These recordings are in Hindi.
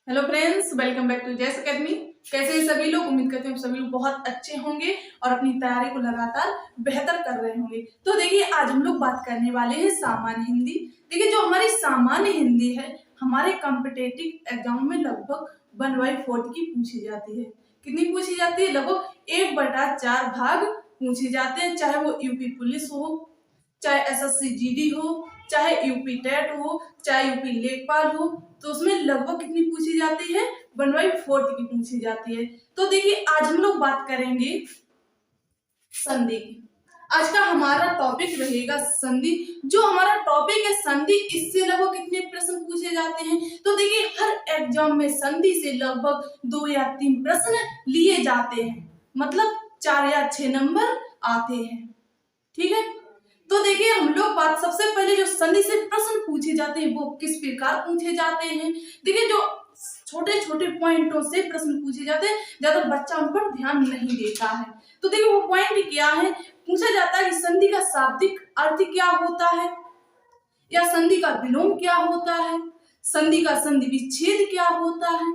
Hello friends, welcome back to Jais academy. कैसे हैं सभी लोग? उम्मीद करते हैं सभी लोग बहुत अच्छे होंगे और अपनी तैयारी को लगातार बेहतर कर रहे होंगे। तो देखिए, आज हम लोग बात करने वाले हैं सामान्य हिंदी। देखिए, जो हमारी सामान्य हिंदी है, हमारे कॉम्पिटेटिव एग्जाम में लगभग 1/4 की पूछी जाती है। कितनी पूछी जाती है? लगभग 1/4 भाग पूछे जाते हैं। चाहे वो यूपी पुलिस हो, चाहे एसएससी जीडी हो, चाहे यूपी टेट हो, चाहे यूपी लेखपाल हो, तो उसमें लगभग कितनी पूछी जाती है? 1/4 की पूछी जाती है। तो देखिए, आज हम लोग बात करेंगे संधि की। आज का हमारा टॉपिक रहेगा संधि। जो हमारा टॉपिक है संधि, इससे लगभग कितने प्रश्न पूछे जाते हैं? तो देखिए, हर एग्जाम में संधि से लगभग 2 या 3 प्रश्न लिए जाते हैं, मतलब 4 या 6 नंबर आते हैं। ठीक है, तो देखिए, हम लोग बात सबसे पहले जो संधि से प्रश्न पूछे जाते हैं वो किस प्रकार पूछे जाते हैं। देखिए, जो छोटे छोटे पॉइंटों से प्रश्न पूछे जाते हैं, ज्यादा बच्चा उन पर ध्यान नहीं देता है। तो देखिए, वो पॉइंट क्या है? पूछा जाता है कि संधि का शाब्दिक अर्थ क्या होता है, या संधि का विलोम क्या होता है, संधि का संधि विच्छेद क्या होता है,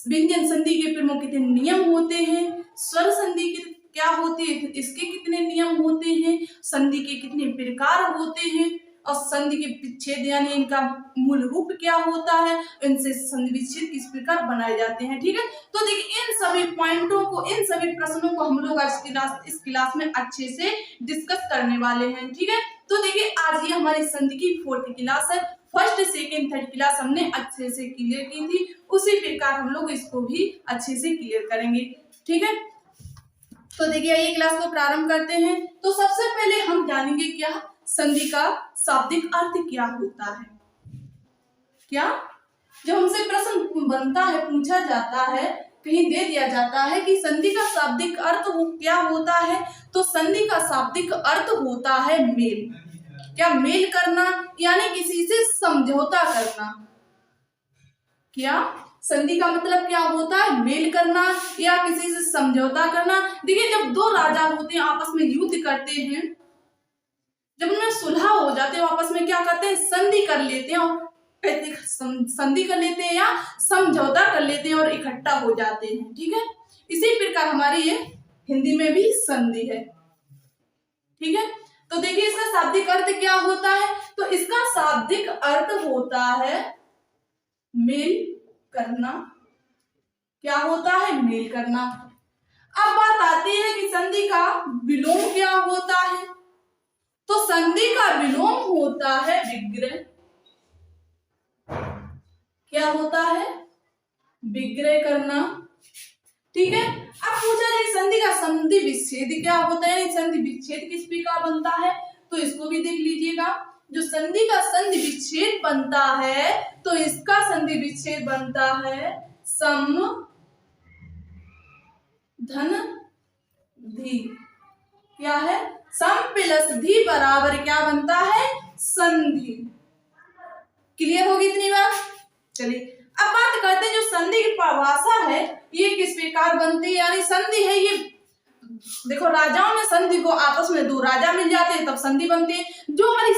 व्यंजन संधि के प्रमुख कितने नियम होते हैं, स्वर संधि के क्या होती है, इसके कितने नियम होते हैं, संधि के कितने प्रकार होते हैं, और संधि के विच्छेद यानी इनका मूल रूप क्या होता है, इनसे संधि विच्छेद किस प्रकार बनाए जाते हैं। ठीक है, तो देखिए, इन सभी पॉइंटों को, इन सभी प्रश्नों को हम लोग आज इस क्लास में अच्छे से डिस्कस करने वाले हैं। ठीक है, तो देखिए, आज ये हमारी संधि की 4th क्लास है। फर्स्ट, सेकेंड, थर्ड क्लास हमने अच्छे से क्लियर की थी, उसी प्रकार हम लोग इसको भी अच्छे से क्लियर करेंगे। ठीक है, तो देखिए, ये क्लास को प्रारंभ करते हैं। तो सबसे पहले हम जानेंगे क्या संधि का शाब्दिक अर्थ क्या होता है। क्या जो हमसे प्रश्न बनता है, पूछा जाता है, कहीं दे दिया जाता है कि संधि का शाब्दिक अर्थ क्या होता है, तो संधि का शाब्दिक अर्थ होता है मेल। क्या? मेल करना, यानी किसी से समझौता करना। क्या? संधि का मतलब क्या होता है? मेल करना या किसी से समझौता करना। देखिए, जब दो राजा होते हैं, आपस में युद्ध करते हैं, जब उनमें सुलह हो जाते हैं, आपस में क्या करते हैं? संधि कर लेते हैं, और संधि कर लेते हैं या समझौता कर लेते हैं और इकट्ठा हो जाते हैं। ठीक है, इसी प्रकार हमारी ये हिंदी में भी संधि है। ठीक है, तो देखिए, इसका शाब्दिक अर्थ क्या होता है? तो इसका शाब्दिक अर्थ होता है मेल करना। क्या होता है? मेल करना। अब बात आती है कि संधि का विलोम क्या होता है, तो संधि का विलोम होता है विग्रह। क्या होता है? विग्रह करना। ठीक है, अब पूछा जाए संधि का संधि विच्छेद क्या होता है, संधि विच्छेद किस प्रकार बनता है, तो इसको भी देख लीजिएगा। जो संधि का संधि विच्छेद बनता है, तो इसका संधि विच्छेद बनता है सम धन धी। क्या है? सम प्लस धी बराबर क्या बनता है? संधि। क्लियर होगी इतनी बात? चलिए, अब बात करते हैं जो संधि की परिभाषा है, ये किस प्रकार बनती है। यानी संधि है ये, देखो, राजाओं में संधि को आपस में 2 राजा मिल जाते हैं तब संधि बनती है। जो हमारी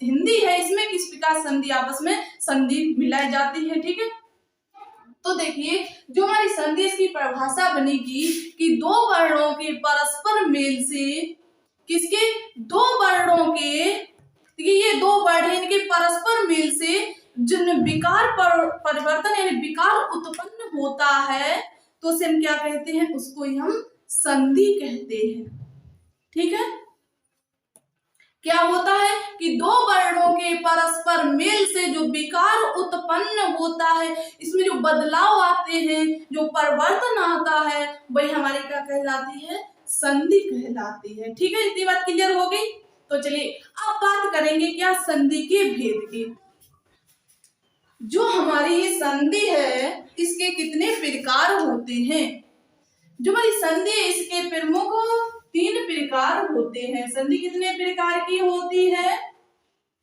हिंदी है, इसमें किस प्रकार संधि आपस में संधि मिलाई जाती है। ठीक है, तो देखिए, जो हमारी संधि, इसकी परिभाषा बनेगी कि 2 वर्णों के परस्पर मेल से, किसके? 2 वर्णों के, ये 2 वर्ण है, इनके परस्पर मेल से जिनमें विकार परिवर्तन यानी विकार उत्पन्न होता है, तो उसे हम क्या कहते हैं? उसको ही हम संधि कहते हैं। ठीक है, क्या होता है कि 2 वर्णों के परस्पर मेल से जो विकार उत्पन्न होता है, इसमें जो बदलाव आते हैं, जो परिवर्तन आता है, वही हमारी क्या कहलाती है? संधि कहलाती है। ठीक है, इतनी बात क्लियर हो गई। तो चलिए, अब बात करेंगे क्या संधि के भेद की। जो हमारी ये संधि है, इसके कितने प्रकार होते हैं? जो हमारी संधि है, इसके प्रमुख 3 प्रकार होते हैं। संधि कितने प्रकार की होती है?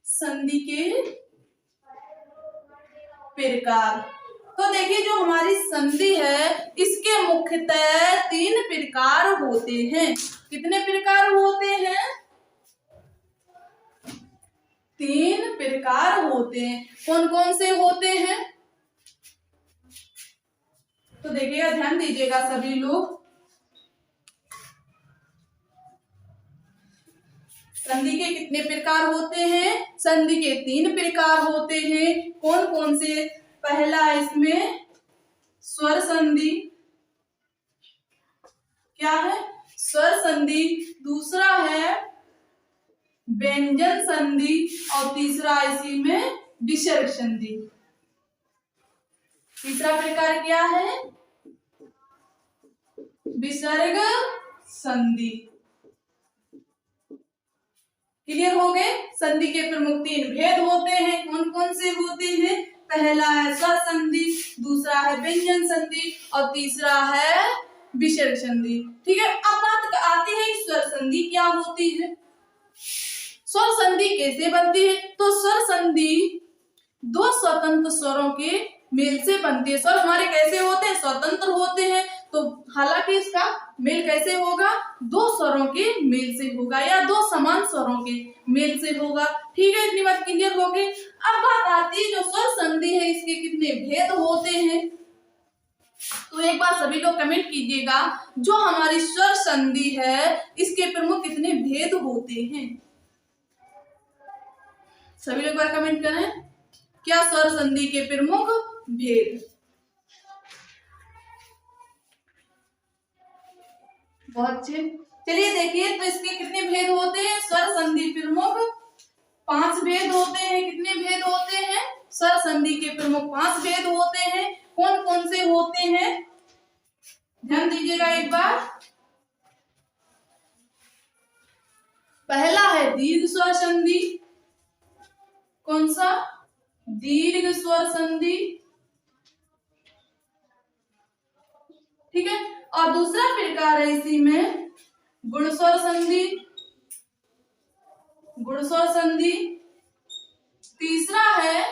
संधि के प्रकार। तो देखिए, जो हमारी संधि है, इसके मुख्यतः 3 प्रकार होते हैं। कितने प्रकार होते हैं? 3 प्रकार होते हैं। कौन कौन से होते हैं? देखिएगा, ध्यान दीजिएगा सभी लोग। संधि के कितने प्रकार होते हैं? संधि के 3 प्रकार होते हैं। कौन कौन से? पहला इसमें स्वर संधि, क्या है? स्वर संधि। दूसरा है व्यंजन संधि और तीसरा इसी में विसर्ग संधि। तीसरा प्रकार क्या है? विसर्ग संधि। क्लियर हो गए? संधि के प्रमुख 3 भेद होते हैं। कौन कौन से होते हैं? पहला है स्वर संधि, दूसरा है व्यंजन संधि और तीसरा है विसर्ग संधि। ठीक है, अब बात आती है स्वर संधि क्या होती है। स्वर संधि कैसे बनती है? तो स्वर संधि 2 स्वतंत्र स्वरों के मेल से बनती है। स्वर हमारे कैसे होते हैं? स्वतंत्र होते हैं। तो हालांकि इसका मेल कैसे होगा? 2 स्वरों के मेल से होगा या 2 समान स्वरों के मेल से होगा। ठीक है, इतनी बात क्लियर हो गई। अब बात आती है जो स्वर संधि है इसके कितने भेद होते हैं। तो एक बार सभी लोग कमेंट कीजिएगा, जो हमारी स्वर संधि है इसके प्रमुख कितने भेद होते हैं? सभी लोग एक बार कमेंट करें, क्या स्वर संधि के प्रमुख भेद? बहुत अच्छे। चलिए देखिए, तो इसके कितने भेद होते हैं? स्वर संधि प्रमुख 5 भेद होते हैं। कितने भेद होते हैं? स्वर संधि के प्रमुख 5 भेद होते हैं। कौन कौन से होते हैं? ध्यान दीजिएगा एक बार। पहला है दीर्घ स्वर संधि। कौन सा? दीर्घ स्वर संधि। ठीक है, और दूसरा प्रकार है इसी में गुण स्वर संधि। गुण स्वर संधि। तीसरा है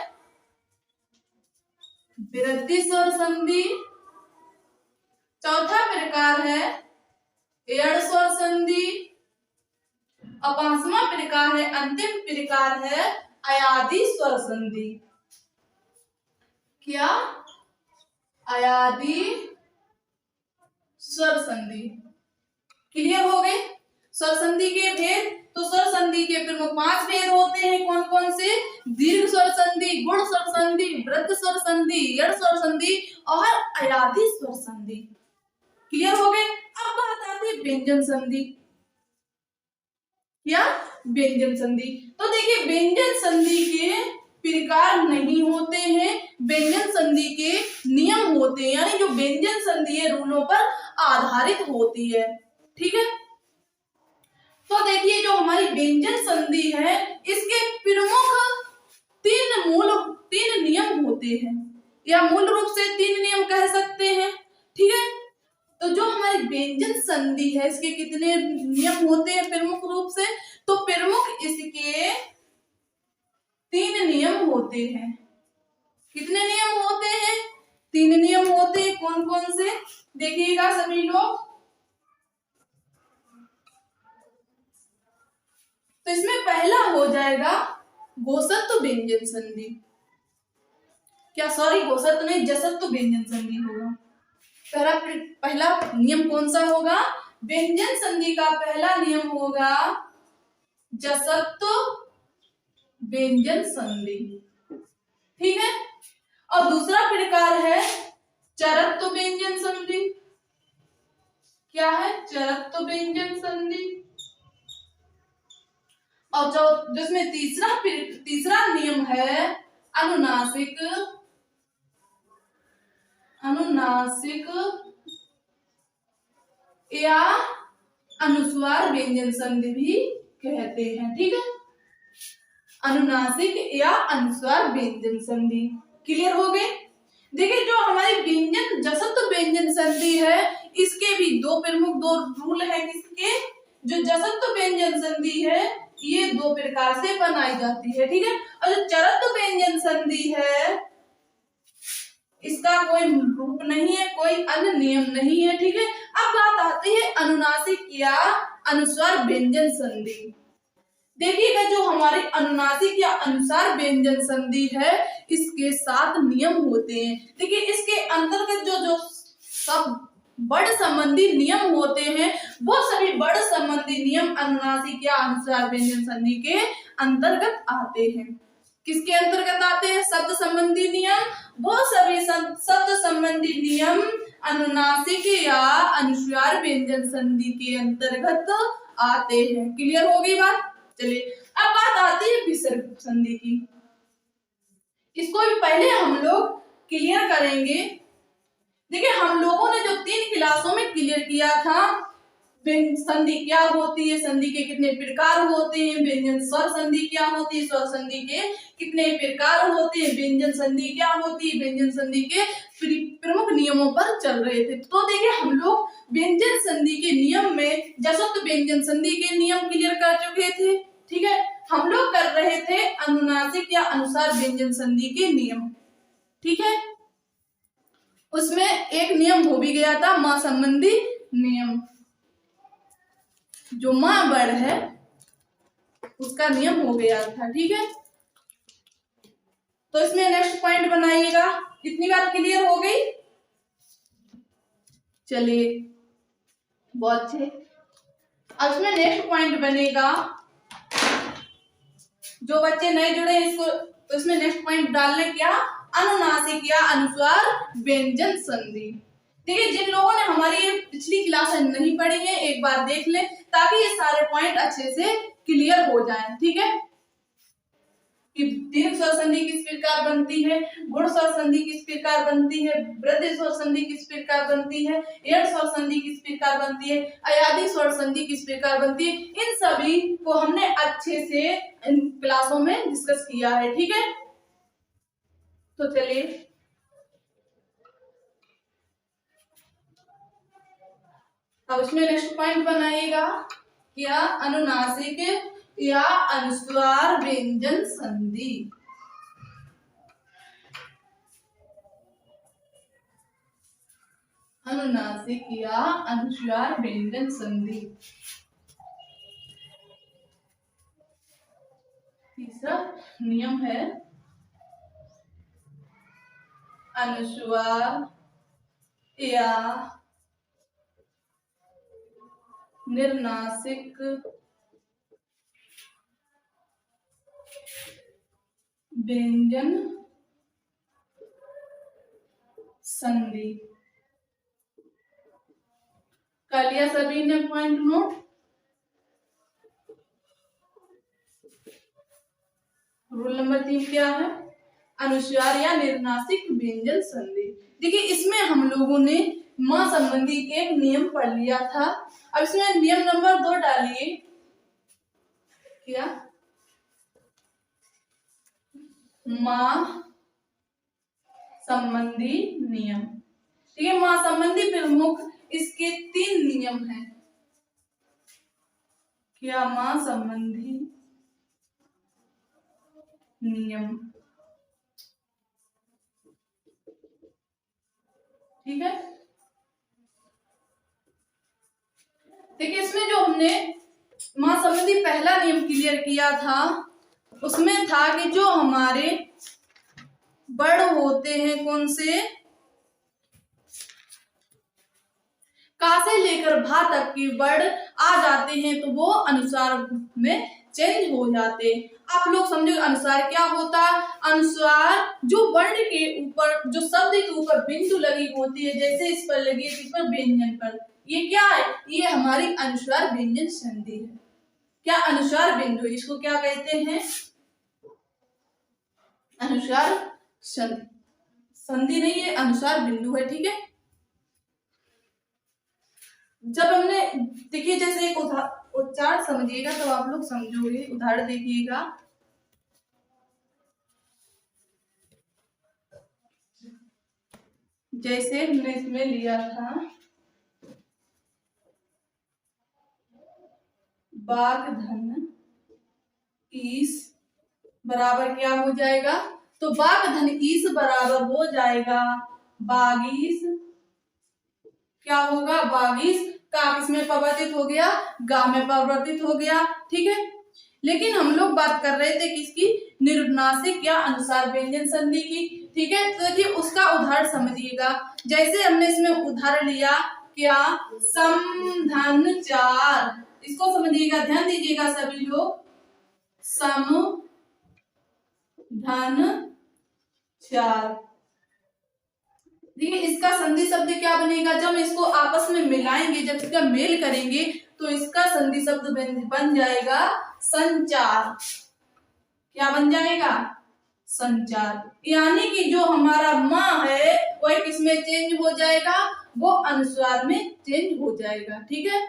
वृद्धि स्वर संधि। चौथा प्रकार है एड़ स्वर संधि और 5वां प्रकार है, अंतिम प्रकार है अयादी स्वर संधि। क्या? अयादी स्वर संधि। क्लियर हो गए स्वर संधि के भेद? तो स्वर संधि के प्रमुख 5 भेद होते हैं। कौन कौन से? दीर्घ स्वर संधि, गुण स्वर संधि, वृद्ध स्वर संधि, एड़ स्वर संधि और अयादी स्वर संधि। क्लियर हो गए? अब बात आती है व्यंजन संधि। क्या? व्यंजन संधि। तो देखिए, व्यंजन संधि के प्रकार नहीं होते हैं, व्यंजन संधि के नियम होते हैं, यानी जो व्यंजन संधि है रूलों पर आधारित होती है। ठीक है, तो देखिए जो हमारी व्यंजन संधि है इसके प्रमुख 3 नियम होते हैं, या मूल रूप से 3 नियम कह सकते हैं। ठीक है, तो जो हमारी व्यंजन संधि है इसके कितने नियम होते हैं प्रमुख रूप से? तो प्रमुख इसके 3 नियम होते हैं। कितने नियम होते हैं? 3 नियम होते हैं। कौन कौन से? देखिएगा सभी लोग। तो इसमें पहला हो जाएगा गोसत्व व्यंजन संधि। क्या? सॉरी, गोसत्व नहीं, जसत्व व्यंजन संधि होगा। पहला नियम कौन सा होगा? व्यंजन संधि का पहला नियम होगा जसत्व व्यंजन संधि। ठीक है, और दूसरा प्रकार है चरत्व व्यंजन संधि। क्या है? चरत्व व्यंजन संधि। और जो जिसमें तीसरा नियम है अनुनासिक या अनुस्वार व्यंजन संधि भी कहते हैं। ठीक है, अनुनासिक या अनुस्वार व्यंजन संधि। क्लियर हो गए? देखिए, जो हमारी व्यंजन जसत्व व्यंजन संधि है इसके भी 2 प्रमुख रूल है। किसके? जो जसत्व व्यंजन संधि है ये 2 प्रकार से बनाई जाती है। ठीक है, और जो चरत्व व्यंजन संधि है इसका कोई रूप नहीं है, कोई अन्य नियम नहीं है। ठीक है, अब बात आती है अनुनासिक या अनुस्वार व्यंजन संधि। देखिएगा, जो हमारे अनुनासिक या अनुस्वार व्यंजन संधि है इसके 7 नियम होते हैं। देखिए, इसके अंतर्गत जो सब वर्ड संबंधी नियम होते हैं, वो सभी वर्ड संबंधी नियम अनुनासिक या अनुस्वार व्यंजन संधि के अंतर्गत आते हैं। किसके अंतर्गत आते हैं? शब्द संबंधी नियम। वो सभी शब्द संबंधी नियम अनुनासिक या अनुस्वार व्यंजन संधि के अंतर्गत आते हैं। क्लियर हो गई बात? चलिए अब बात आती है विसर्ग संधि की। इसको भी पहले हम लोग क्लियर करेंगे। देखिए हम लोगों ने जो 3 क्लासों में क्लियर किया था संधि क्या होती है, संधि के कितने प्रकार होते हैं, व्यंजन स्वर संधि क्या होती है, स्वर संधि के कितने प्रकार होते हैं, व्यंजन संधि क्या होती है, व्यंजन संधि के प्रमुख नियमों पर चल रहे थे। तो देखिए हम लोग व्यंजन संधि के नियम में जसोक्त व्यंजन संधि के नियम क्लियर कर चुके थे। ठीक है, हम लोग कर रहे थे अनुनासिक या अनुस्वार व्यंजन संधि के नियम। ठीक है, उसमें एक नियम हो भी गया था मां संबंधी नियम। जो मां वर्ड है उसका नियम हो गया था। ठीक है, तो इसमें नेक्स्ट पॉइंट बनाइएगा। इतनी बात क्लियर हो गई? चलिए बहुत अच्छे। अब इसमें नेक्स्ट पॉइंट बनेगा, जो बच्चे नए जुड़े हैं इसको तो इसमें नेक्स्ट पॉइंट डालने क्या, अनुनासिक या अनुस्वार व्यंजन संधि। देखिए जिन लोगों ने हमारी पिछली क्लास नहीं पढ़ी है एक बार देख लें ताकि ये सारे पॉइंट अच्छे से क्लियर हो जाएं। ठीक है, कि दीर्घ स्वर संधि किस प्रकार बनती है, गुण स्वर संधि किस प्रकार बनती है, वृद्धि स्वर संधि किस प्रकार बनती है, एड़ स्वर संधि किस प्रकार बनती है, अयादि स्वर संधि किस प्रकार बनती है, इन सभी को हमने अच्छे से इन क्लासों में डिस्कस किया है। ठीक है, तो चलिए अब इसमें नेक्स्ट पॉइंट बनाइएगा, क्या अनुनासिक या अनुस्वार व्यंजन संधि। अनुनासिक या अनुस्वार व्यंजन संधि। तीसरा नियम है अनुस्वार या निर्नासिक व्यंजन संधि। कर लिया सभी ने पॉइंट नोट? रूल नंबर 3 क्या है, अनुस्वार या निर्नासिक व्यंजन संधि। देखिए इसमें हम लोगों ने मां संबंधी एक नियम पढ़ लिया था। अब इसमें नियम नंबर 2 डालिए, क्या मां संबंधी नियम। ठीक है, मां संबंधी प्रमुख इसके 3 नियम हैं। क्या मां संबंधी नियम। ठीक है, देखिए इसमें जो हमने मां संबंधी पहला नियम क्लियर किया था उसमें था कि जो हमारे वर्ड होते हैं कौन से, का से लेकर भा तक के वर्ड आ जाते हैं तो वो अनुस्वार में चेंज हो जाते हैं। आप लोग समझो अनुस्वार क्या होता है। अनुस्वार जो वर्ण के ऊपर, जो शब्द के ऊपर बिंदु लगी होती है, जैसे इस पर लगी है, इस पर व्यंजन पर, ये क्या है, ये हमारी अनुस्वार व्यंजन संधि है। क्या अनुस्वार बिंदु, इसको क्या कहते हैं, अनुस्वार संधि। संधि नहीं है, अनुस्वार बिंदु है। ठीक है, जब हमने देखिए जैसे एक उच्चारण समझिएगा तो आप लोग समझोगे। उदाहरण देखिएगा, जैसे हमने इसमें लिया था बाघ धन ईस बराबर क्या हो जाएगा, तो बाघ धन ईस बराबर हो जाएगा बागीस। क्या होगा, बागीस। का किसमें परिवर्तित हो गया, गा में परिवर्तित हो गया। ठीक है, लेकिन हम लोग बात कर रहे थे किसकी, निरुनासिक या अनुसार व्यंजन संधि की। ठीक है, तो देखिए उसका उदाहरण समझिएगा। जैसे हमने इसमें उदाहरण लिया क्या, सम धन चार, इसको समझिएगा, ध्यान दीजिएगा सभी लोग। सम धन चार, देखिए इसका संधि शब्द क्या बनेगा, जब इसको आपस में मिलाएंगे, जब इसका मेल करेंगे तो इसका संधि शब्द बन जाएगा संचार। क्या बन जाएगा, संचार। यानी कि जो हमारा माँ है वह किसमें चेंज हो जाएगा, वो अनुस्वार में चेंज हो जाएगा। ठीक है,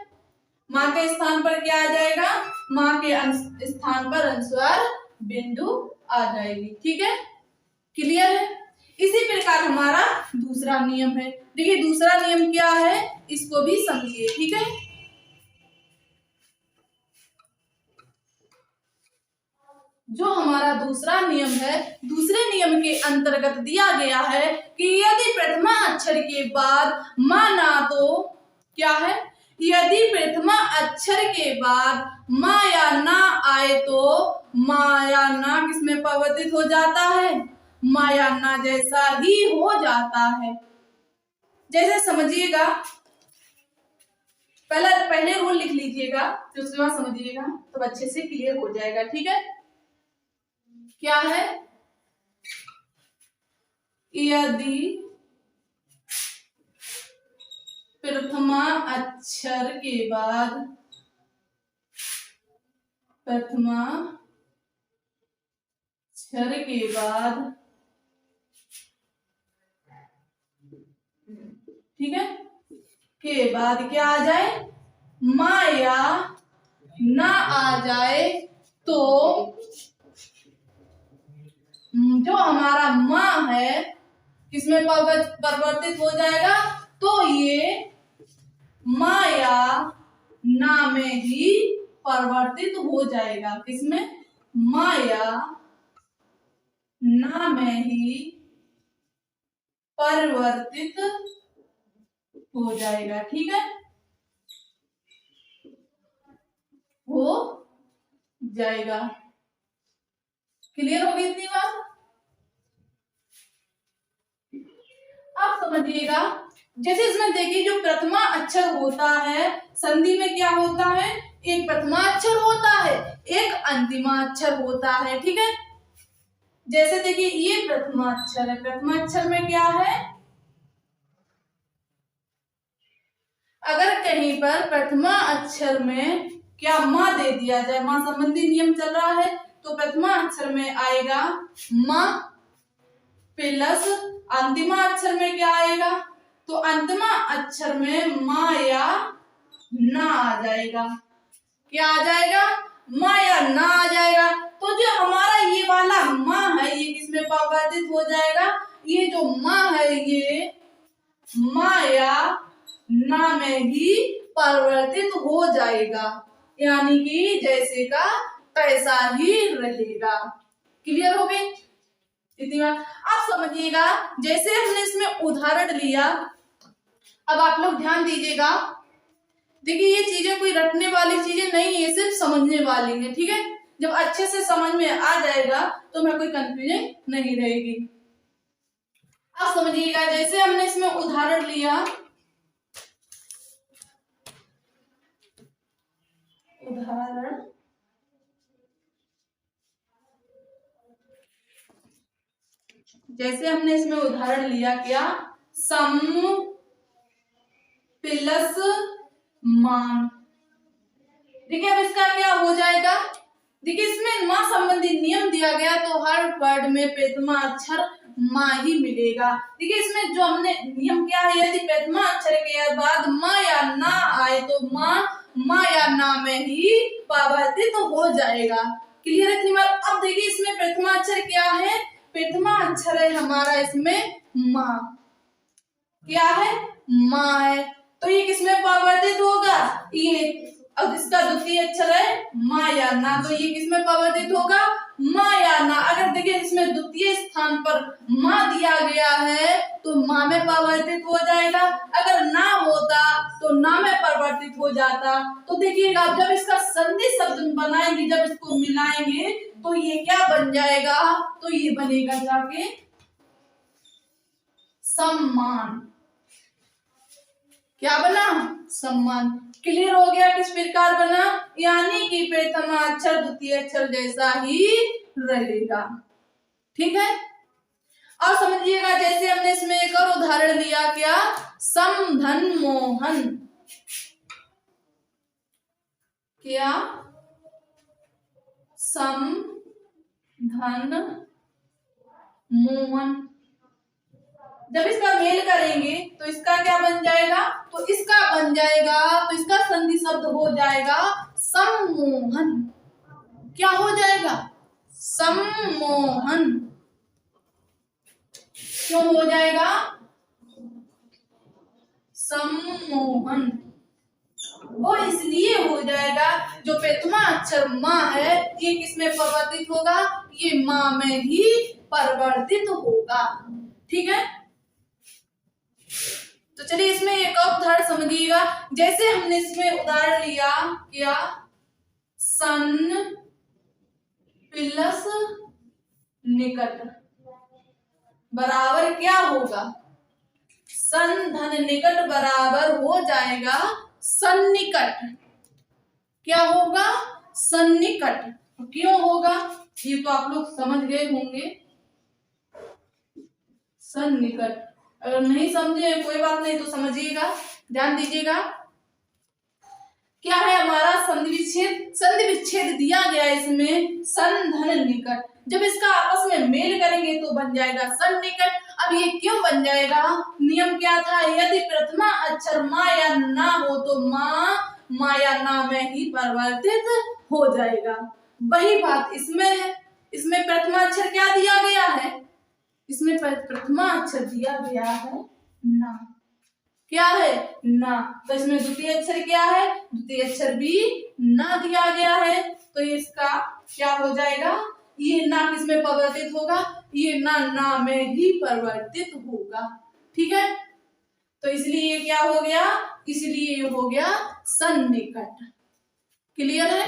माँ के स्थान पर क्या आ जाएगा, माँ के स्थान पर अनुस्वार बिंदु आ जाएगी। ठीक है, क्लियर है। इसी प्रकार हमारा दूसरा नियम है। देखिए दूसरा नियम क्या है, इसको भी समझिए। ठीक है, जो हमारा दूसरा नियम है, दूसरे नियम के अंतर्गत दिया गया है कि यदि प्रथमा अक्षर के बाद माँ ना तो क्या है, यदि प्रथमा अक्षर के बाद माँ या ना आए तो माँ या ना किसमें परिवर्तित हो जाता है, माँ या ना जैसा ही हो जाता है। जैसे समझिएगा, पहले रूल लिख लीजिएगा, फिर उसके बाद समझिएगा तो अच्छे से क्लियर हो जाएगा। ठीक है, क्या है, यदि प्रथमा अक्षर के बाद ठीक है, के बाद क्या आ जाए, माँ या ना आ जाए तो जो हमारा माँ है किसमें परिवर्तित हो जाएगा, तो ये माँ या ना में ही परिवर्तित हो जाएगा। किसमें, माँ या ना में ही परिवर्तित हो जाएगा। ठीक है, हो जाएगा। क्लियर हो गई इतनी बात। अब समझिएगा, जैसे इसमें देखिए जो प्रथमा अक्षर होता है संधि में क्या होता है, एक प्रथमा अक्षर होता है, एक अंतिमा अक्षर होता है। ठीक है, जैसे देखिए ये प्रथमा अक्षर है, प्रथमा अक्षर में क्या है, अगर कहीं पर प्रथमा अक्षर में क्या माँ दे दिया जाए, माँ संबंधी नियम चल रहा है, तो प्रथमा अक्षर में आएगा माँ प्लस अंतिमा अक्षर में क्या आएगा, तो अंतिमा अक्षर में माँ या ना आ जाएगा। क्या आ जाएगा, माँ या ना आ जाएगा। तो जो हमारा ये वाला माँ है ये किसमें परिवर्तित हो जाएगा, ये जो माँ है ये माँ या ना में ही परिवर्तित हो जाएगा, यानी कि जैसे का तैसा ही रहेगा। क्लियर हो गई इतनी बात। आप समझिएगा, जैसे हमने इसमें उदाहरण लिया, अब आप लोग ध्यान दीजिएगा। देखिए ये चीजें कोई रटने वाली चीजें नहीं है, सिर्फ समझने वाली है। ठीक है, जब अच्छे से समझ में आ जाएगा तो मैं कोई कंफ्यूजन नहीं रहेगी। अब समझिएगा, जैसे हमने इसमें उदाहरण लिया, उदाहरण जैसे हमने इसमें उदाहरण लिया क्या, सम प्लस मान। देखिए अब इसका क्या हो जाएगा, देखिए इसमें माँ संबंधी नियम दिया गया तो हर वर्ड में प्रथमा अक्षर माँ ही मिलेगा। देखिए इसमें जो हमने नियम क्या है, यदि प्रथमा अक्षर के बाद माँ या ना आए तो माँ या ना में ही परिवर्तित हो जाएगा। क्लियर है इतनी बार। अब देखिए इसमें प्रथमा अक्षर क्या है, प्रथमा अक्षर है हमारा इसमें माँ, क्या है, माँ है, तो ये किसमें परिवर्तित होगा, ये। अब इसका द्वितीय अक्षर है माँ या ना, तो ये किसमें परिवर्तित होगा, माँ या ना। अगर देखिए इसमें द्वितीय स्थान पर माँ दिया गया है तो माँ में परिवर्तित हो जाएगा, अगर ना होता तो ना में परिवर्तित हो जाता। तो देखिएगा जब इसका संधि शब्द बनाएंगे, जब इसको मिलाएंगे तो ये क्या बन जाएगा, तो ये बनेगा जाके सम्मान। क्या बना, सम्मान। क्लियर हो गया किस प्रकार बना, यानी कि प्रथम अक्षर द्वितीय अक्षर जैसा ही रहेगा। ठीक है, और समझिएगा जैसे हमने इसमें एक और उदाहरण लिया, क्या, समधन मोहन। क्या, समधन मोहन। जब इसका मेल करेंगे तो इसका क्या बन जाएगा, तो इसका बन जाएगा, तो इसका संधि शब्द हो जाएगा सम्मोहन। क्या हो जाएगा, सम्मोहन। क्यों हो जाएगा सम्मोहन, वो इसलिए हो जाएगा जो प्रथमा अक्षर माँ है ये किसमें परिवर्तित होगा, ये माँ में ही परिवर्तित होगा। ठीक है, तो चलिए इसमें एक और उदाहरण समझिएगा। जैसे हमने इसमें उदाहरण लिया, क्या, सन प्लस निकट बराबर क्या होगा, सन धन निकट बराबर हो जाएगा सन्निकट। क्या होगा, सन्निकट। क्यों होगा, ये तो आप लोग समझ गए होंगे। सन्निकट, अगर नहीं समझे कोई बात नहीं तो समझिएगा, ध्यान दीजिएगा। क्या है हमारा संधि विच्छेद, संधि विच्छेद दिया गया इसमें सन धन निकट। जब इसका आपस में मेल करेंगे तो बन जाएगा सन्निकट। अब ये क्यों बन जाएगा, नियम क्या था, यदि प्रथमा अक्षर माँ या ना हो तो माँ या ना में ही परिवर्तित हो जाएगा। वही बात इसमें है, इसमें प्रथमा अक्षर क्या दिया गया है, इसमें प्रथमा अक्षर दिया गया है ना। क्या है, ना। तो इसमें द्वितीय अक्षर क्या है, द्वितीय अक्षर भी ना दिया गया है। तो इसका क्या हो जाएगा, ये ना किसमें परिवर्तित होगा, ये ना में ही परिवर्तित होगा। ठीक है, तो इसलिए क्या हो गया, इसलिए ये हो गया सन्निकट। क्लियर है,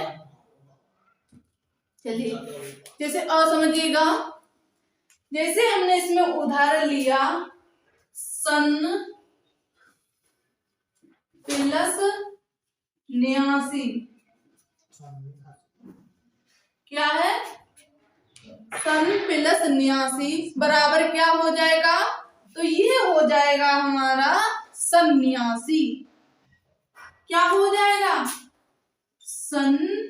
चलिए जैसे और समझिएगा। जैसे हमने इसमें उदाहरण लिया सन प्लस 89, क्या है, सन प्लस 89 बराबर क्या हो जाएगा, तो ये हो जाएगा हमारा सन्यासी। क्या हो जाएगा, सन्यासी।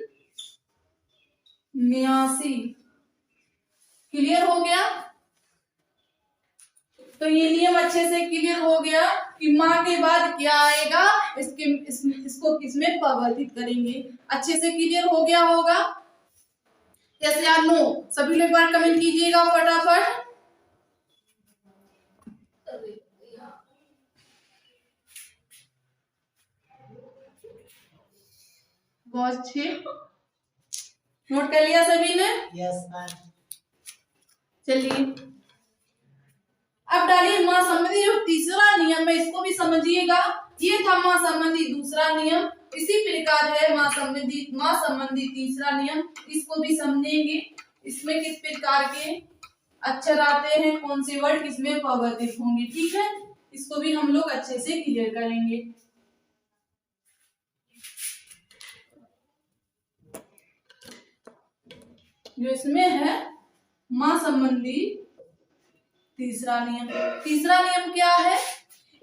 क्लियर हो गया, तो ये नियम अच्छे से क्लियर हो गया कि माँ के बाद क्या आएगा, इसको किसमें परिवर्तित करेंगे। अच्छे से क्लियर हो गया होगा, यस या नो, सभी लोग बार कमेंट कीजिएगा फटाफट। बहुत अच्छे, नोट कर लिया सभी ने, यस मैम। चलिए अब डालिए माँ संबंधी जो तीसरा नियम है इसको भी समझिएगा। ये था माँ संबंधी दूसरा नियम, इसी प्रकार है माँ संबंधी तीसरा नियम, इसको भी समझेंगे। इसमें किस प्रकार के अक्षर आते हैं, कौन से वर्ड किसमें परिवर्तित होंगे। ठीक है, इसको भी हम लोग अच्छे से क्लियर करेंगे। जो इसमें है माँ संबंधी तीसरा नियम, तीसरा नियम क्या है,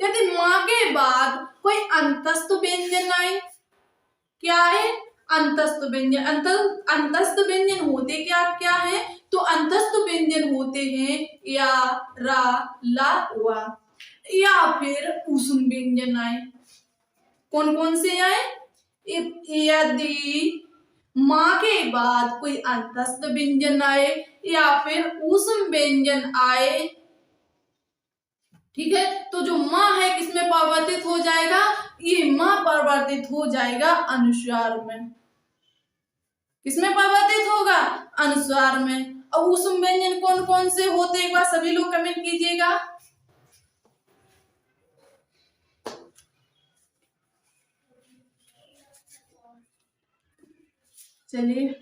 यदि माँ के बाद कोई अंतस्थ व्यंजन आए, क्या है, अंतस्थ व्यंजन। अंतस्थ व्यंजन होते क्या क्या है, तो अंतस्थ व्यंजन होते हैं या, रा, ला, वा, या फिर ऊष्म व्यंजन आए। कौन कौन से आए, यदि माँ के बाद कोई अंतस्थ व्यंजन आए या फिर ऊष्म व्यंजन आए। ठीक है, तो जो माँ है किसमें परिवर्तित हो जाएगा, ये माँ परिवर्तित हो जाएगा अनुस्वार में। किसमें परिवर्तित होगा? अनुस्वार में। अब ऊष्म व्यंजन कौन कौन से होते हैं, एक बार सभी लोग कमेंट कीजिएगा। चलिए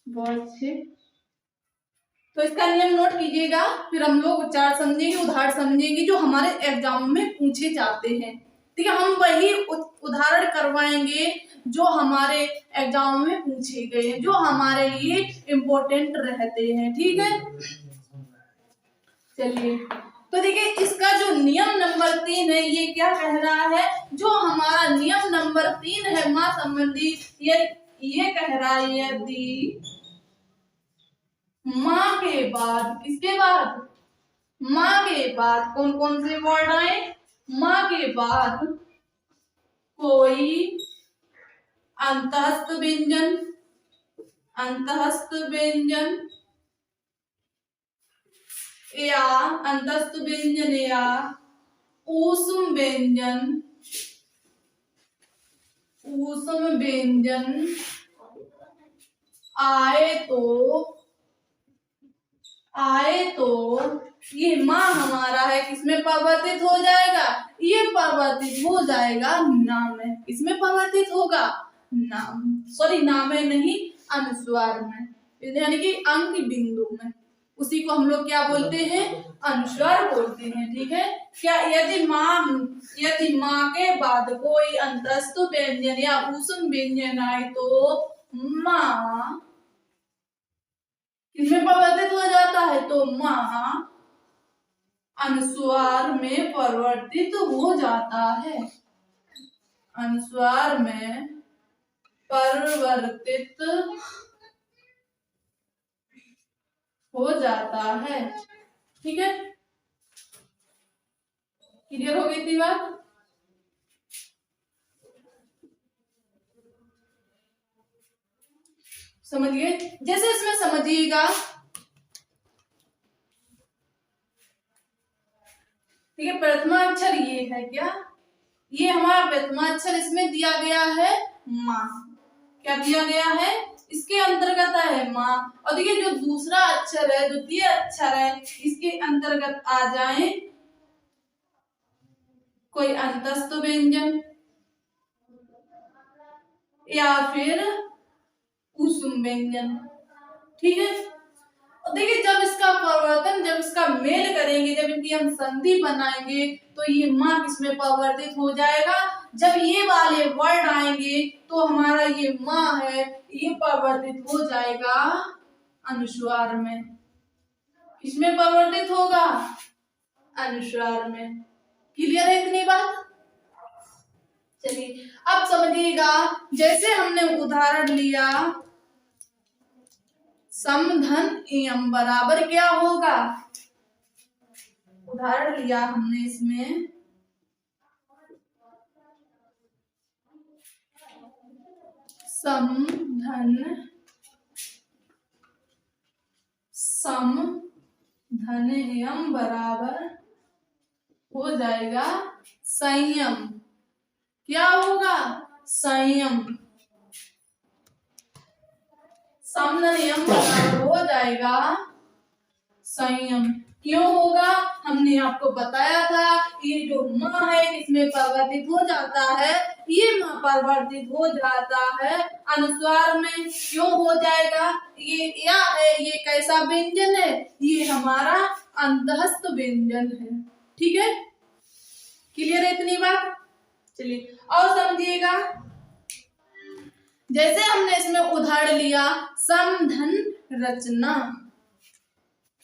बहुत अच्छे। तो इसका नियम नोट कीजिएगा, फिर हम लोग उच्चार समझेंगे, उदाहरण समझेंगे जो हमारे एग्जाम में पूछे जाते हैं। ठीक है, हम वही उदाहरण करवाएंगे जो हमारे एग्जाम में पूछे गए हैं, जो हमारे लिए इम्पोर्टेंट रहते हैं। ठीक है, चलिए तो देखिए इसका जो नियम नंबर 3 है ये क्या कह रहा है, जो हमारा नियम नंबर 3 है माँ संबंधी, ये कह रहा है यदि माँ के बाद, किसके बाद? माँ के बाद कौन कौन से वर्ड आए? माँ के बाद कोई अंतःस्थ व्यंजन, अंतःस्थ व्यंजन या अंतःस्थ व्यंजन या ऊष्म व्यंजन, ऊष्म व्यंजन आए तो ये माँ हमारा है किसमें परिवर्तित हो जाएगा? ये परिवर्तित हो जाएगा नाम में। किसमें परिवर्तित होगा? नाम, सॉरी नाम में नहीं, अनुस्वार में, यानी कि अंक बिंदु में। उसी को हम लोग क्या बोलते हैं? अनुस्वार बोलते हैं। ठीक है, क्या यदि माँ के बाद कोई अंतःस्थ व्यंजन या ऊष्म व्यंजन आए तो माँ किसमें परिवर्तित हो जाता है? तो माँ अनुस्वार में परिवर्तित हो जाता है, अनुस्वार में परिवर्तित हो जाता है। ठीक है, क्लियर हो गई थी बात? समझिए, जैसे इसमें समझिएगा, ठीक है, प्रथमा अक्षर ये है क्या? ये हमारा प्रथमा अक्षर, इसमें दिया गया है माँ। क्या दिया गया है? इसके अंतर्गत है माँ। और देखिए जो दूसरा अक्षर है, द्वितीय अक्षर है, इसके अंतर्गत आ जाए कोई अंतःस्थ व्यंजन या फिर ऊष्म व्यंजन। ठीक है, देखिए जब इसका परिवर्तन, जब इसका मेल करेंगे, जब इनकी हम संधि बनाएंगे तो ये माँ किसमें परिवर्तित हो जाएगा? जब ये वाले वर्ड आएंगे तो हमारा ये माँ है, ये परिवर्तित हो जाएगा अनुस्वार में। किसमें परिवर्तित होगा? अनुस्वार में। क्लियर है इतनी बात? चलिए अब समझिएगा, जैसे हमने उदाहरण लिया समधन एम बराबर क्या होगा? उदाहरण लिया हमने इसमें समधन एम बराबर हो जाएगा संयम। क्या होगा? संयम। समधन एम बराबर हो जाएगा संयम। क्यों होगा? हमने आपको बताया था, ये जो माँ है इसमें परिवर्तित हो जाता है, ये माँ परिवर्तित हो जाता है अनुस्वार में। क्यों हो जाएगा? ये या है, ये कैसा व्यंजन है? ये हमारा अंतःस्थ व्यंजन है। ठीक है, क्लियर है इतनी बात? चलिए और समझिएगा, जैसे हमने इसमें उदाहरण लिया समधन रचना।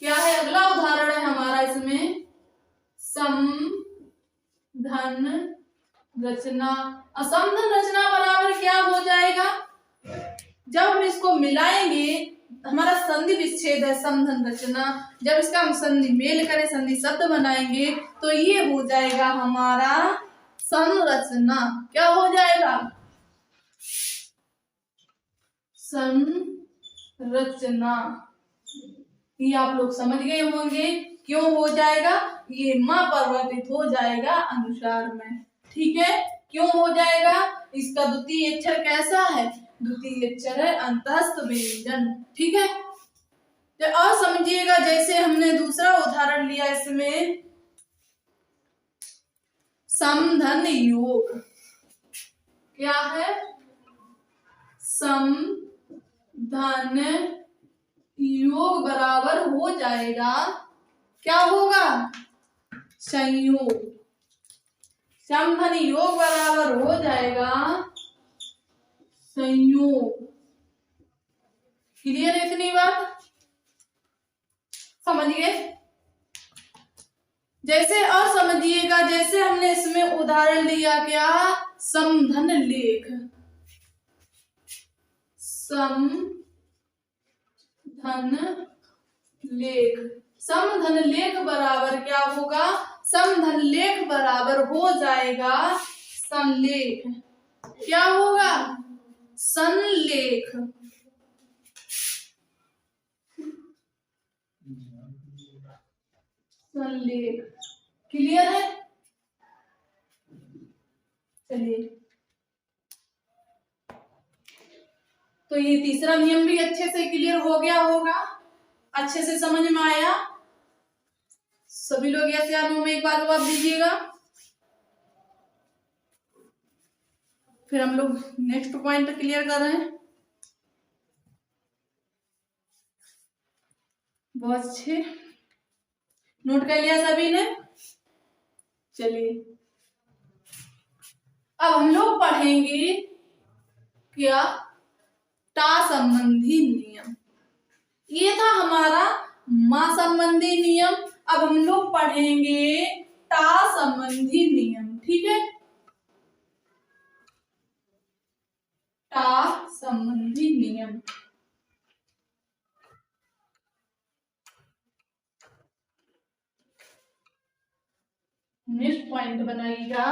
क्या है अगला उदाहरण है हमारा इसमें? समधन रचना। असमधन रचना बराबर क्या हो जाएगा? जब हम इसको मिलाएंगे, हमारा संधि विच्छेद है समधन रचना, जब इसका हम संधि मेल करें, संधि शब्द बनाएंगे तो ये हो जाएगा हमारा संरचना। क्या हो जाएगा? संरचना। ये आप लोग समझ गए होंगे क्यों हो जाएगा? ये माँ परिवर्तित हो जाएगा अनुस्वार में। ठीक है, क्यों हो जाएगा? इसका द्वितीय अक्षर कैसा है? द्वितीय चर है अंतःस्थ व्यंजन। ठीक है, तो और समझिएगा, जैसे हमने दूसरा उदाहरण लिया इसमें समधन योग। क्या है? समधन योग बराबर हो जाएगा, क्या होगा? संयोग। समधन योग बराबर हो जाएगा संयोग। क्लियर है इतनी बात? समझ गए? जैसे और समझिएगा, जैसे हमने इसमें उदाहरण लिया क्या? समधन लेख। समधन लेख। समधन लेख बराबर क्या होगा? समधन लेख बराबर हो जाएगा संलेख। क्या होगा? संलेख। संलेख। क्लियर है? चलिए, तो ये तीसरा नियम भी अच्छे से क्लियर हो गया होगा, अच्छे से समझ में आया। सभी लोग ऐसे अनुमान में एक बार जवाब दीजिएगा। फिर हम लोग नेक्स्ट पॉइंट क्लियर कर रहे हैं। बहुत अच्छे, नोट कर लिया सभी ने? चलिए, अब हम लोग पढ़ेंगे क्या? टा संबंधी नियम। ये था हमारा मां संबंधी नियम। अब हम लोग पढ़ेंगे टा संबंधी नियम। ठीक है, टा संबंधी नियम। नेक्स्ट पॉइंट बनाइएगा।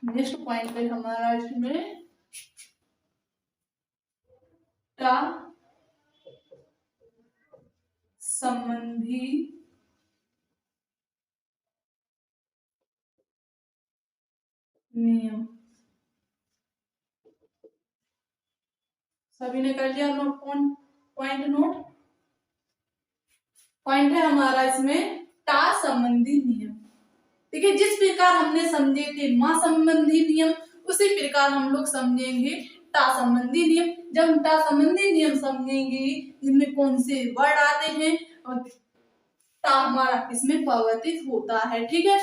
नेक्स्ट पॉइंट है हमारा इसमें टा संबंधी नियम। सभी ने कर लिया नोट? Point note? पॉइंट है हमारा इसमें टा संबंधी नियम। देखिए, जिस प्रकार हमने समझे थे मां संबंधी नियम, उसी प्रकार हम लोग समझेंगे टा संबंधी नियम। जब हम टा संबंधी नियम समझेंगे, इनमें कौन से वर्ड आते हैं और टा हमारा इसमें परिवर्तित होता है। ठीक है,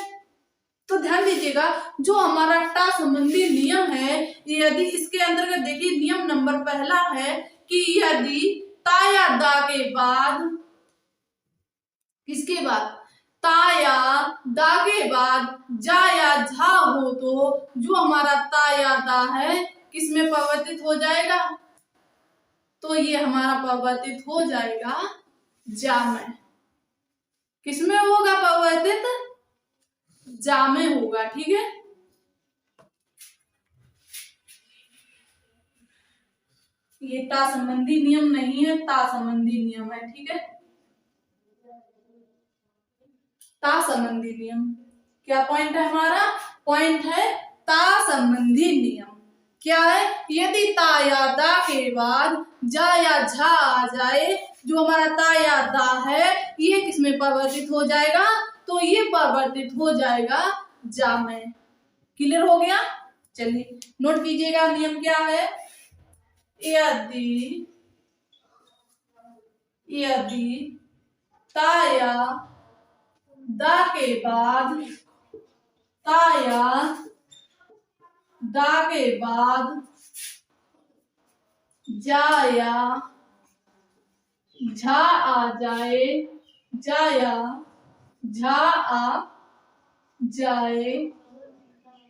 तो ध्यान दीजिएगा, जो हमारा टा संबंधी नियम है, यदि इसके अंतर्गत देखिए नियम नंबर पहला है कि यदि ता या दा के बाद, किसके बाद? ता या दा के बाद जा या झा हो, तो जो हमारा ता या दा है किसमें परिवर्तित हो जाएगा? तो ये हमारा परिवर्तित हो जाएगा जा में। किसमें होगा परिवर्तित? जा में होगा। ठीक है, ये टा संबंधी नियम नहीं है, ता संबंधी नियम है। ठीक है, ता संबंधी नियम। क्या पॉइंट है हमारा? पॉइंट है ता संबंधी नियम। क्या है? यदि ता या दा के बाद जा या झा आ जाए, जो हमारा ता या दा है ये किसमें परिवर्तित हो जाएगा? तो ये परिवर्तित हो जाएगा जा में। क्लियर हो गया? चलिए नोट कीजिएगा, नियम क्या है? यदि ता या दा के बाद, ता या दा के बाद जा या झा आ जाए, जा या झा आ जाए,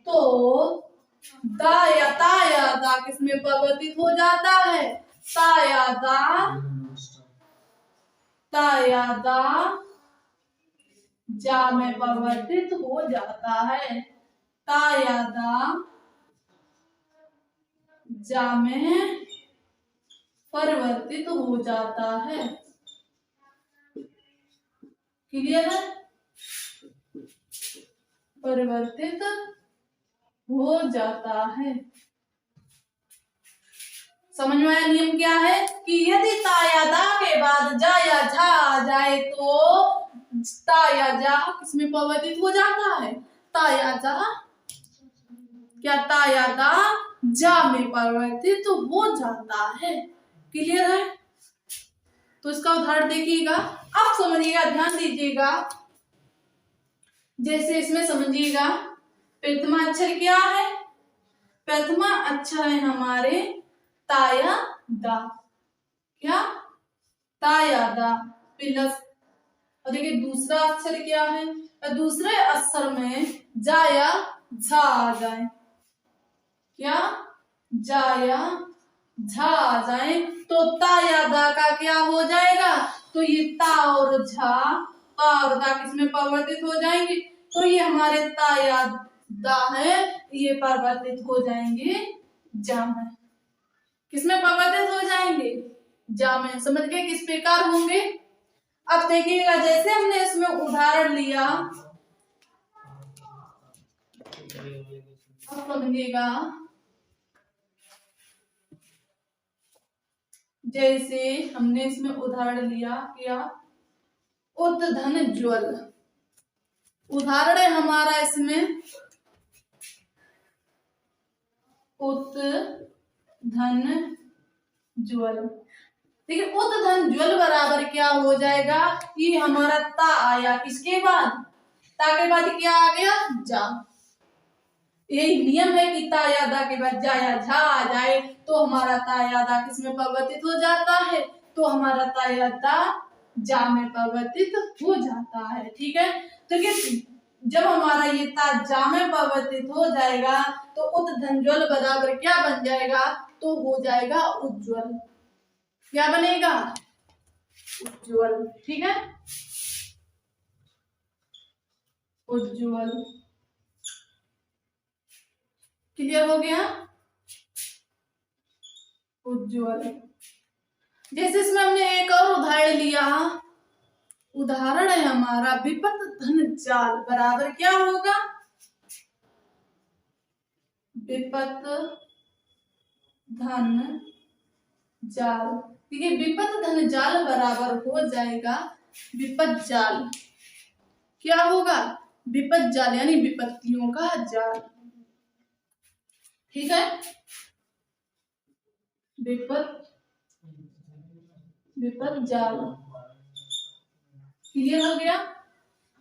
तो दा या ता या दा किसमें परिवर्तित हो जाता है? ता या दा जा में परिवर्तित हो जाता है। ता या दा जा में परिवर्तित हो जाता है। क्लियर है? परिवर्तित हो जाता है। समझ में आया नियम क्या है कि यदि ता या दा के बाद जा या झा आ जाए तो ता या जा किसमें परिवर्तित हो जाता है, ता या जा, क्या ता या दा जा में परिवर्तित तो हो जाता है। क्लियर है? तो इसका उदाहरण देखिएगा, अब समझिएगा, ध्यान दीजिएगा। जैसे इसमें समझिएगा, प्रथमा अक्षर क्या है, प्रथमा अक्षर है हमारे ता या दा, क्या ता या दा प्लस, और देखिए दूसरा अक्षर क्या है, दूसरे अक्षर में जा या झा आ जाए, क्या जा या झा आ जाए तो ता या दा का क्या हो जाएगा, तो ये ता और झा, ता और दा किसमें परिवर्तित हो जाएंगे, तो ये हमारे ता या दा है, ये परिवर्तित हो जाएंगे जा में। किसमें परिवर्तित हो जाएंगे, जा में। समझ गए किस प्रकार होंगे। अब देखिएगा, जैसे हमने इसमें उदाहरण लिया, अब समझिएगा, जैसे हमने इसमें उदाहरण लिया क्या, उद्धन ज्वल, उदाहरण है हमारा इसमें उद्धन ज्वल। देखिए उद्धन ज्वल बराबर क्या हो जाएगा, ये हमारा ता आया, किसके बाद, ता के बाद क्या आ गया, जा। यही नियम है कि ता या दा के बाद जा या झा आ जाए तो हमारा ता या दा किसमें परिवर्तित हो जाता है, तो हमारा ता या दा जा में परिवर्तित हो जाता है। ठीक है, तो जब हमारा ये ता जा में परिवर्तित हो जाएगा तो उद्धंजल बराबर क्या बन जाएगा, तो हो जाएगा उज्ज्वल। क्या बनेगा, उज्ज्वल। ठीक है, उज्ज्वल। क्लियर हो गया, उज्ज्वल। जैसे इसमें हमने एक और उदाहरण लिया, उदाहरण है हमारा विपत धन जाल बराबर क्या होगा, विपत धन जाल। ठीक है, विपत धन जाल बराबर हो जाएगा विपत जाल। क्या होगा, विपत जाल, यानी विपत्तियों का जाल। ठीक है, विपत विपत जाल। क्लियर हो गया।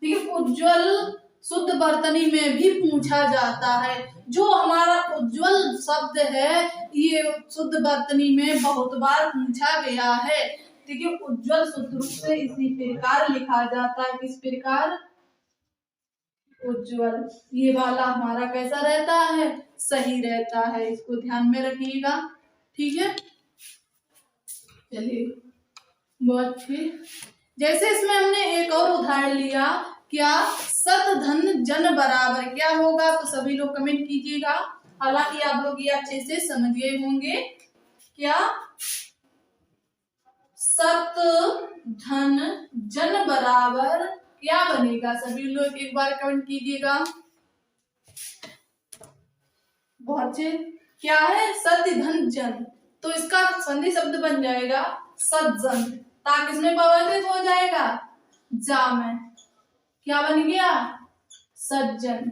ठीक है, उज्ज्वल शुद्ध वर्तनी में भी पूछा जाता है। जो हमारा उज्ज्वल शब्द है ये शुद्ध वर्तनी में बहुत बार पूछा गया है। ठीक है, उज्ज्वल शुद्ध रूप से इसी प्रकार लिखा जाता है, किस प्रकार, उज्ज्वल। ये वाला हमारा कैसा रहता है, सही रहता है, इसको ध्यान में रखिएगा। ठीक है, चलिए बहुत ठीक। जैसे इसमें हमने एक और उदाहरण लिया, क्या सत धन जन बराबर क्या होगा, तो सभी लोग कमेंट कीजिएगा। हालांकि आप लोग ये अच्छे से समझ गए होंगे। क्या सत धन जन बराबर क्या बनेगा, सभी लोग एक बार कमेंट कीजिएगा। बहुत अच्छे, क्या है, सत्य धन जन, तो इसका संधि शब्द बन जाएगा सज्जन। ता किसमें परिवर्तित हो जाएगा, जा में। क्या बन गया, सज्जन।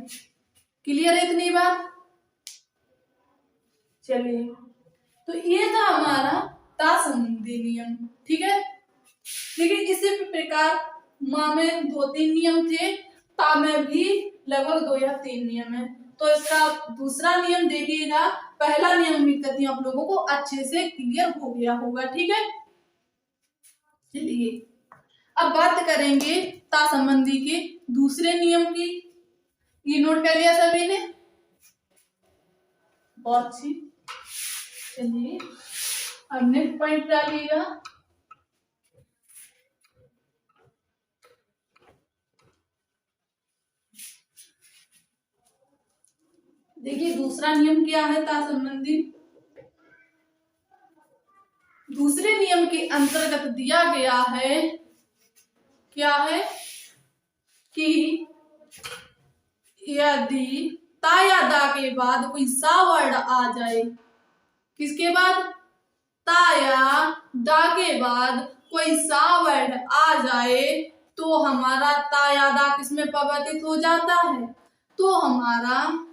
क्लियर है इतनी बात। चलिए, तो ये था हमारा ता संधि नियम। ठीक है, देखिए इसी प्रकार माँ में 2-3 नियम थे, ता में भी लगभग 2 या 3 नियम है। तो इसका दूसरा नियम देखिएगा, पहला नियम भी आप लोगों को अच्छे से क्लियर हो गया होगा। ठीक है, चलिए अब बात करेंगे ता संबंधी के दूसरे नियम की। ये नोट कर लिया सभी ने, बहुत अच्छी। चलिए अब नेक्स्ट पॉइंट डालिएगा। देखिए दूसरा नियम क्या है ता संबंधी। दूसरे नियम के अंतर्गत दिया गया है, क्या है कि यदि ता या दा के बाद कोई सा वर्ड आ जाए, किसके बाद, ता या दा के बाद कोई सा वर्ड आ जाए तो हमारा ता या दा किसमें परिवर्तित हो जाता है? तो हमारा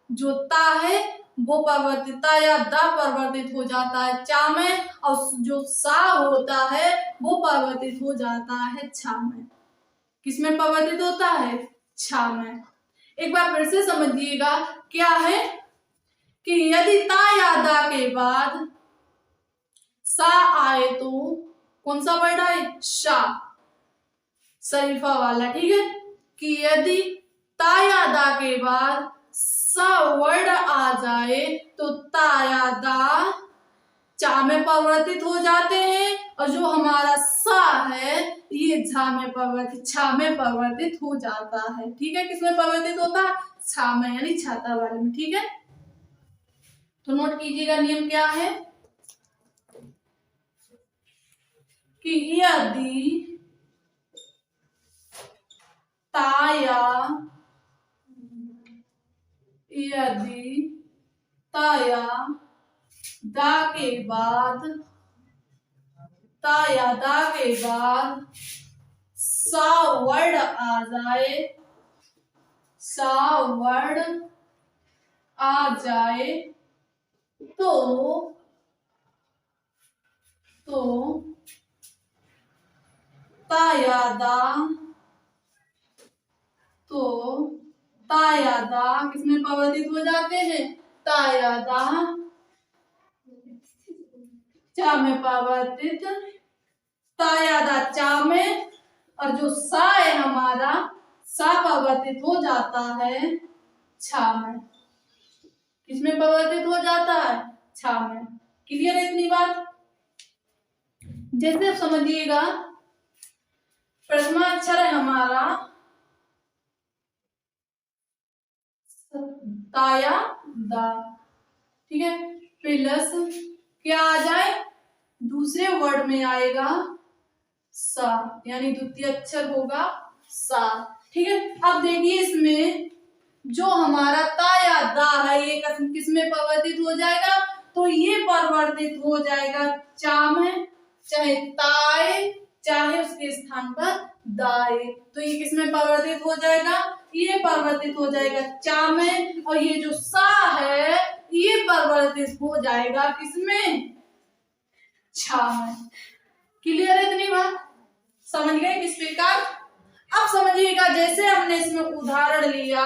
जो ता है वो परिवर्तित ता या दा परिवर्तित हो जाता है चा में, और जो सा होता है वो परिवर्तित हो जाता है छा में। किसमें परिवर्तित होता है? छा में। एक बार फिर से समझिएगा, क्या है कि यदि ता या दा के बाद सा आए तो कौन सा वर्ड आए? शा, शरीफा वाला, ठीक है। कि यदि ता या दा के बाद सा वर्ड आ जाए तो ता या दा चा में परिवर्तित हो जाते हैं, और जो हमारा सा है ये छा में परिवर्तित हो जाता है, ठीक है। किसमें परिवर्तित होता है? छा में, यानी छाता वाले में, ठीक है। तो नोट कीजिएगा नियम क्या है कि यदि ता या दा के बाद सा वर्ड आ जाए तो ता या दा किसमें परिवर्तित हो जाते हैं? ता या दा चा में परिवर्तित, ता या दा चा में, और जो सा है हमारा सा परिवर्तित हो जाता है छा में। किसमें परिवर्तित हो जाता है? छा में। क्लियर है इतनी बात? जैसे आप समझिएगा, प्रथमा अक्षर है हमारा ता या दा, ठीक है। प्लस क्या आ जाए? दूसरे वर्ड में आएगा सा, यानी द्वितीय अक्षर होगा सा, ठीक है। अब देखिए इसमें जो हमारा ता या दा है ये किसमें परिवर्तित हो जाएगा? तो ये परिवर्तित हो जाएगा चा में, चाहे ताए चाहे उसके स्थान पर दाए, तो ये किसमें परिवर्तित हो जाएगा? ये परिवर्तित हो जाएगा चा में, और ये जो सा है ये परिवर्तित हो जाएगा किसमें? छा में। क्लियर है इतनी बात? समझ गए किस प्रकार? अब समझिएगा, जैसे हमने इसमें उदाहरण लिया,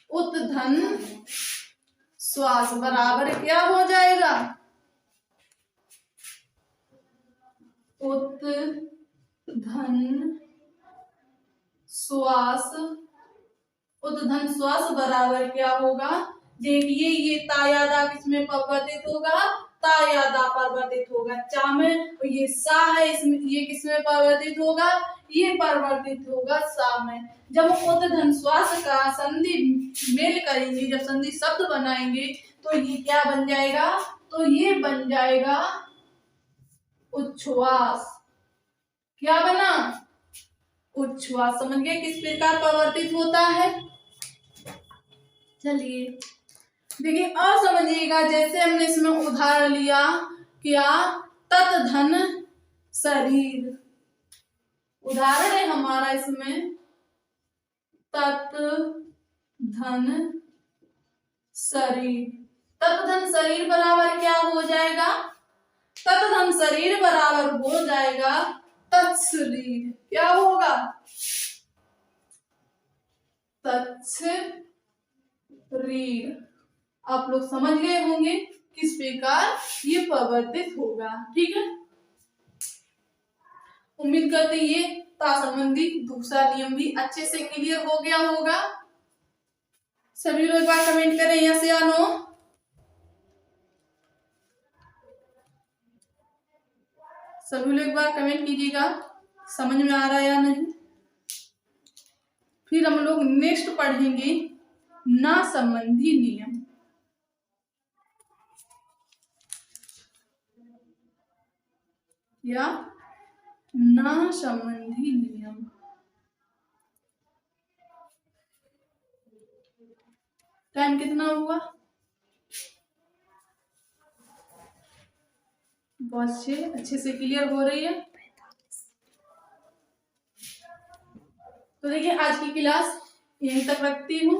उत्धन श्वास बराबर क्या हो जाएगा? उत्धन श्वास बराबर क्या होगा? देखिए ये ता या दा किसमें परिवर्तित होगा? ता या दा परिवर्तित होगा चा में, और ये सा है इसमें, ये किसमें परिवर्तित होगा? ये परिवर्तित होगा सा में। जब उत्धन श्वास का संधि मेल करेंगे, जब संधि शब्द बनाएंगे तो ये क्या बन जाएगा? तो ये बन जाएगा उच्छ्वास। क्या बना? उच्छ्वास। समझ गए किस प्रकार परिवर्तित होता है? चलिए देखिए और समझिएगा, जैसे हमने इसमें उदाहरण लिया क्या? तत् धन शरीर, उदाहरण है हमारा इसमें तत् धन शरीर। तत् धन शरीर बराबर क्या हो जाएगा? तत् धन शरीर बराबर हो जाएगा तत्शरीर। क्या होगा? तत्शरीर। आप लोग समझ गए होंगे किस प्रकार ये परिवर्तित होगा, ठीक है। उम्मीद करते ये ता संबंधी दूसरा नियम भी अच्छे से क्लियर हो गया होगा। सभी लोग एक बार कमेंट करें यस या नो। सभी लोग एक बार कमेंट कीजिएगा समझ में आ रहा है या नहीं। फिर हम लोग नेक्स्ट पढ़ेंगे ना संबंधी नियम। या ना संबंधी नियम। टाइम कितना हुआ? बहुत अच्छे से क्लियर हो रही है। तो देखिए आज की क्लास यहीं तक रखती हूँ।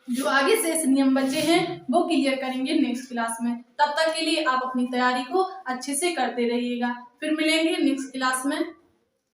जो आगे शेष नियम बचे हैं वो क्लियर करेंगे नेक्स्ट क्लास में। तब तक के लिए आप अपनी तैयारी को अच्छे से करते रहिएगा। फिर मिलेंगे नेक्स्ट क्लास में।